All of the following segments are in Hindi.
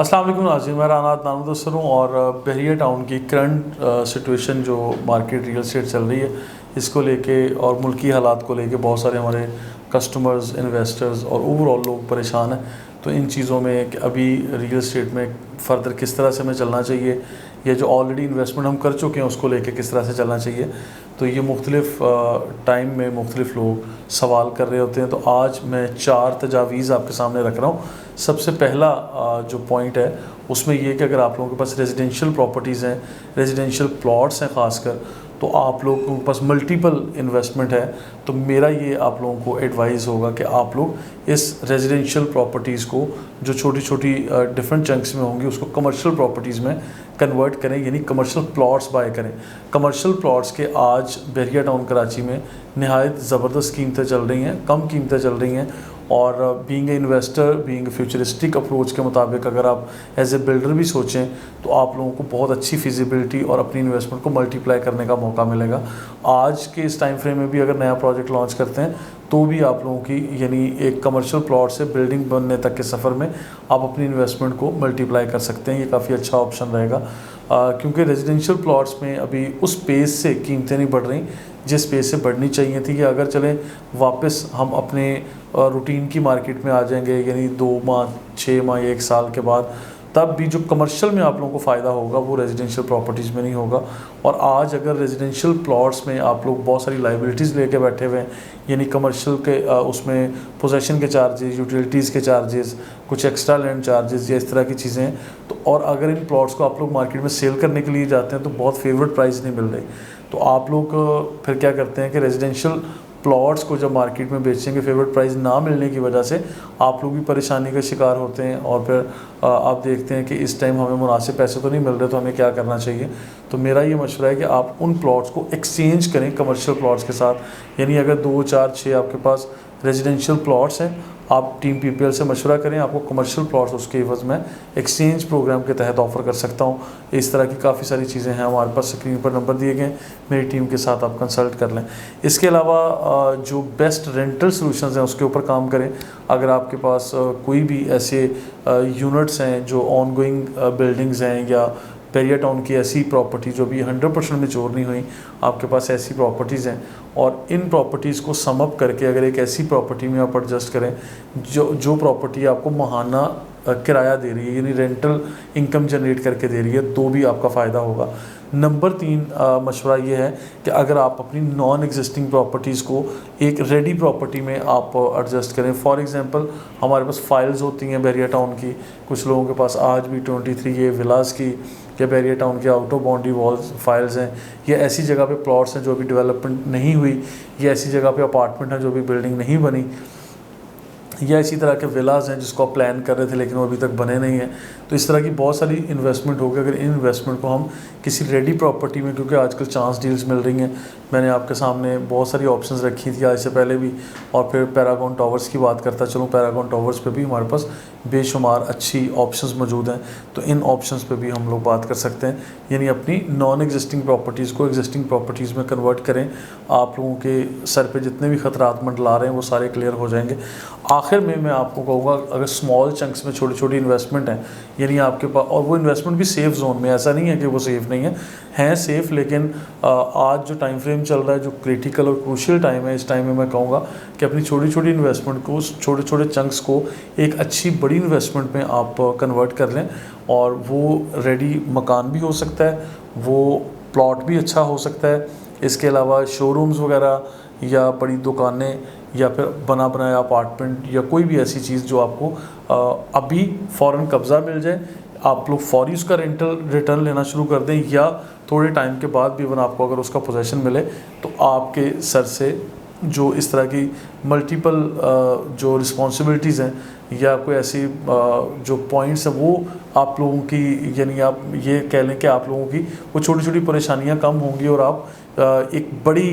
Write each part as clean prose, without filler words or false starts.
अस्सलाम वालेकुम नाज़रीन, मैं रानात नानुदस्सर हूँ और बहरिया टाउन की करंट सिचुएशन जो मार्केट रियल एस्टेट चल रही है इसको लेके और मुल्की हालात को लेके बहुत सारे हमारे कस्टमर्स, इन्वेस्टर्स और ओवरऑल लोग परेशान हैं। तो इन चीज़ों में कि अभी रियल एस्टेट में फ़र्दर किस तरह से हमें चलना चाहिए या जो ऑलरेडी इन्वेस्टमेंट हम कर चुके हैं उसको लेके किस तरह से चलना चाहिए, तो ये मुख्तलिफ़ टाइम में मुख्तलिफ़ लोग सवाल कर रहे होते हैं। तो आज मैं 4 तजावीज़ आपके सामने रख रहा हूँ। सबसे पहला जो पॉइंट है उसमें ये कि अगर आप लोगों के पास रेजिडेंशियल प्रॉपर्टीज़ हैं, रेजिडेंशियल प्लॉट्स हैं ख़ासकर, तो आप लोगों के पास मल्टीपल इन्वेस्टमेंट है, तो मेरा ये आप लोगों को एडवाइस होगा कि आप लोग इस रेजिडेंशियल प्रॉपर्टीज़ को जो छोटी छोटी डिफरेंट चंक्स में होंगी उसको कमर्शियल प्रॉपर्टीज़ में कन्वर्ट करें, यानी कमर्शियल प्लॉट्स बाय करें। कमर्शियल प्लॉट्स के आज बहरिया टाउन कराची में नहायत ज़बरदस्त कीमतें चल रही हैं, कम कीमतें चल रही हैं। और being a investor, being a futuristic approach के मुताबिक अगर आप एज ए बिल्डर भी सोचें तो आप लोगों को बहुत अच्छी फिजिबिलिटी और अपनी इन्वेस्टमेंट को मल्टीप्लाई करने का मौका मिलेगा। आज के इस टाइम फ्रेम में भी अगर नया प्रोजेक्ट लॉन्च करते हैं तो भी आप लोगों की यानी एक कमर्शियल प्लॉट से बिल्डिंग बनने तक के सफ़र में आप अपनी इन्वेस्टमेंट को मल्टीप्लाई कर सकते हैं। ये काफ़ी अच्छा ऑप्शन रहेगा क्योंकि रेजिडेंशियल प्लॉट्स में अभी उस पेस से कीमतें नहीं बढ़ रही जिस पेस से बढ़नी चाहिए थी। कि अगर चलें वापस हम अपने रूटीन की मार्केट में आ जाएंगे, यानी 2 माह, 6 माह या 1 साल के बाद, तब भी जो कमर्शियल में आप लोगों को फ़ायदा होगा वो रेजिडेंशियल प्रॉपर्टीज़ में नहीं होगा। और आज अगर रेजिडेंशियल प्लॉट्स में आप लोग बहुत सारी लाइबिलिटीज़ लेके बैठे हुए हैं, यानी कमर्शियल के उसमें पोजेसन के चार्जेस, यूटिलिटीज़ के चार्जेस, कुछ एक्स्ट्रा लैंड चार्जेस या इस तरह की चीज़ें हैं, तो और अगर इन प्लॉट्स को आप लोग मार्केट में सेल करने के लिए जाते हैं तो बहुत फेवरेट प्राइस नहीं मिल रही, तो आप लोग फिर क्या करते हैं कि रेजिडेंशियल प्लॉट्स को जब मार्केट में बेचेंगे फेवरेट प्राइस ना मिलने की वजह से आप लोग भी परेशानी का शिकार होते हैं। और फिर आप देखते हैं कि इस टाइम हमें मुनासिब पैसे तो नहीं मिल रहे, तो हमें क्या करना चाहिए। तो मेरा ये मशवरा है कि आप उन प्लॉट्स को एक्सचेंज करें कमर्शियल प्लॉट्स के साथ। यानी अगर 2, 4, 6 आपके पास रेजिडेंशियल प्लॉट्स हैं, आप टीम पीपीएल से मशवरा करें, आपको कमर्शियल प्लॉट्स उसके एवज़ में एक्सचेंज प्रोग्राम के तहत ऑफ़र कर सकता हूँ। इस तरह की काफ़ी सारी चीज़ें हैं हमारे पास, स्क्रीन पर नंबर दिए गए, मेरी टीम के साथ आप कंसल्ट कर लें। इसके अलावा जो बेस्ट रेंटल सॉल्यूशंस हैं उसके ऊपर काम करें। अगर आपके पास कोई भी ऐसे यूनिट्स हैं जो ऑन गोइंग बिल्डिंग्स हैं या बहरिया टाउन की ऐसी प्रॉपर्टी जो भी 100% मैच्योर नहीं हुई, आपके पास ऐसी प्रॉपर्टीज़ हैं और इन प्रॉपर्टीज़ को सम अप करके अगर एक ऐसी प्रॉपर्टी में आप एडजस्ट करें जो प्रॉपर्टी आपको माहाना किराया दे रही है, यानी रेंटल इनकम जनरेट करके दे रही है, तो भी आपका फ़ायदा होगा। नंबर 3 मशवरा ये है कि अगर आप अपनी नॉन एग्जिस्टिंग प्रॉपर्टीज़ को एक रेडी प्रॉपर्टी में आप एडजस्ट करें। फॉर एग्जांपल हमारे पास फाइल्स होती हैं बहरिया टाउन की, कुछ लोगों के पास आज भी 23 ये विलास की या बहरिया टाउन के out of boundary walls files हैं, या ऐसी जगह पे प्लॉट्स हैं जो अभी डेवलपमेंट नहीं हुई, या ऐसी जगह पे अपार्टमेंट हैं जो अभी बिल्डिंग नहीं बनी, या इसी तरह के विलास हैं जिसको आप प्लान कर रहे थे लेकिन वो अभी तक बने नहीं हैं। तो इस तरह की बहुत सारी इन्वेस्टमेंट होगी। अगर इन इन्वेस्टमेंट को हम किसी रेडी प्रॉपर्टी में, क्योंकि आजकल चांस डील्स मिल रही हैं, मैंने आपके सामने बहुत सारी ऑप्शंस रखी थी आज से पहले भी, और फिर पैरागॉन टावर्स की बात करता चलूँ, पैरागॉन टावर्स पे भी हमारे पास बेशुमार अच्छी ऑप्शंस मौजूद हैं। तो इन ऑप्शंस पे भी हम लोग बात कर सकते हैं, यानी अपनी नॉन एग्जिस्टिंग प्रॉपर्टीज़ को एग्जिस्टिंग प्रॉपर्टीज़ में कन्वर्ट करें। आप लोगों के सर पे जितने भी ख़तरात मंडला रहे हैं वो सारे क्लियर हो जाएंगे। आखिर में मैं आपको कहूँगा, अगर स्मॉल चंक्स में छोटी छोटी इन्वेस्टमेंट हैं, यानी आपके पास, और वो इन्वेस्टमेंट भी सेफ़ जोन में, ऐसा नहीं है कि वो सेफ़ नहीं है सेफ़, लेकिन आज जो टाइम फ्रेम चल रहा है, जो क्रिटिकल और क्रूशियल टाइम है, इस टाइम में मैं कहूँगा कि अपनी छोटी छोटी इन्वेस्टमेंट को, छोटे छोटे चंक्स को एक अच्छी बड़ी इन्वेस्टमेंट में आप कन्वर्ट कर लें। और वो रेडी मकान भी हो सकता है, वो प्लॉट भी अच्छा हो सकता है, इसके अलावा शोरूम्स वगैरह या बड़ी दुकानें या फिर बना बनाया अपार्टमेंट या कोई भी ऐसी चीज़ जो आपको अभी फ़ौरन कब्ज़ा मिल जाए, आप लोग फौरी उसका रेंटल रिटर्न लेना शुरू कर दें, या थोड़े टाइम के बाद भी अगर आपको अगर उसका पोजेसन मिले तो आपके सर से जो इस तरह की मल्टीपल जो रिस्पॉन्सिबिलिटीज़ हैं या कोई ऐसी जो पॉइंट्स हैं वो आप लोगों की, यानी आप ये कह लें कि आप लोगों की वो छोटी छोटी परेशानियां कम होंगी और आप एक बड़ी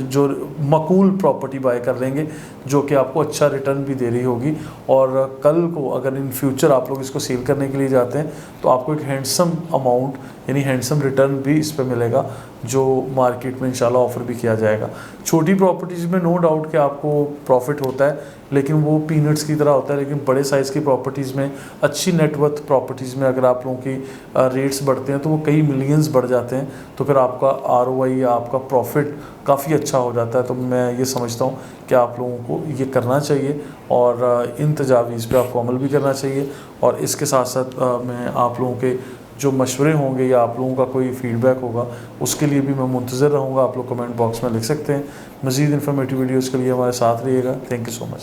जो मकूल प्रॉपर्टी बाय कर लेंगे जो कि आपको अच्छा रिटर्न भी दे रही होगी। और कल को अगर इन फ्यूचर आप लोग इसको सेल करने के लिए जाते हैं तो आपको एक हैंडसम अमाउंट यानी हैंडसम रिटर्न भी इस पर मिलेगा जो मार्केट में इंशाल्लाह ऑफ़र भी किया जाएगा। छोटी प्रॉपर्टीज़ में नो डाउट कि आपको प्रॉफिट होता है, लेकिन वो पीनट्स की तरह होता है। लेकिन बड़े साइज़ की प्रॉपर्टीज़ में, अच्छी नेटवर्थ प्रॉपर्टीज़ में अगर आप लोगों की रेट्स बढ़ते हैं तो वो कई मिलियंस बढ़ जाते हैं, तो फिर आपका आरओआई या आपका प्रॉफिट काफ़ी अच्छा हो जाता है। तो मैं ये समझता हूँ कि आप लोगों को ये करना चाहिए और इन तजावीज़ पे आपको अमल भी करना चाहिए। और इसके साथ साथ मैं आप लोगों के जो मशवरे होंगे या आप लोगों का कोई फ़ीडबैक होगा उसके लिए भी मैं मुंतज़र रहूँगा। आप लोग कमेंट बॉक्स में लिख सकते हैं। मज़ीद इन्फॉर्मेटिव वीडियोज़ के लिए हमारे साथ रहिएगा। Thank you so much.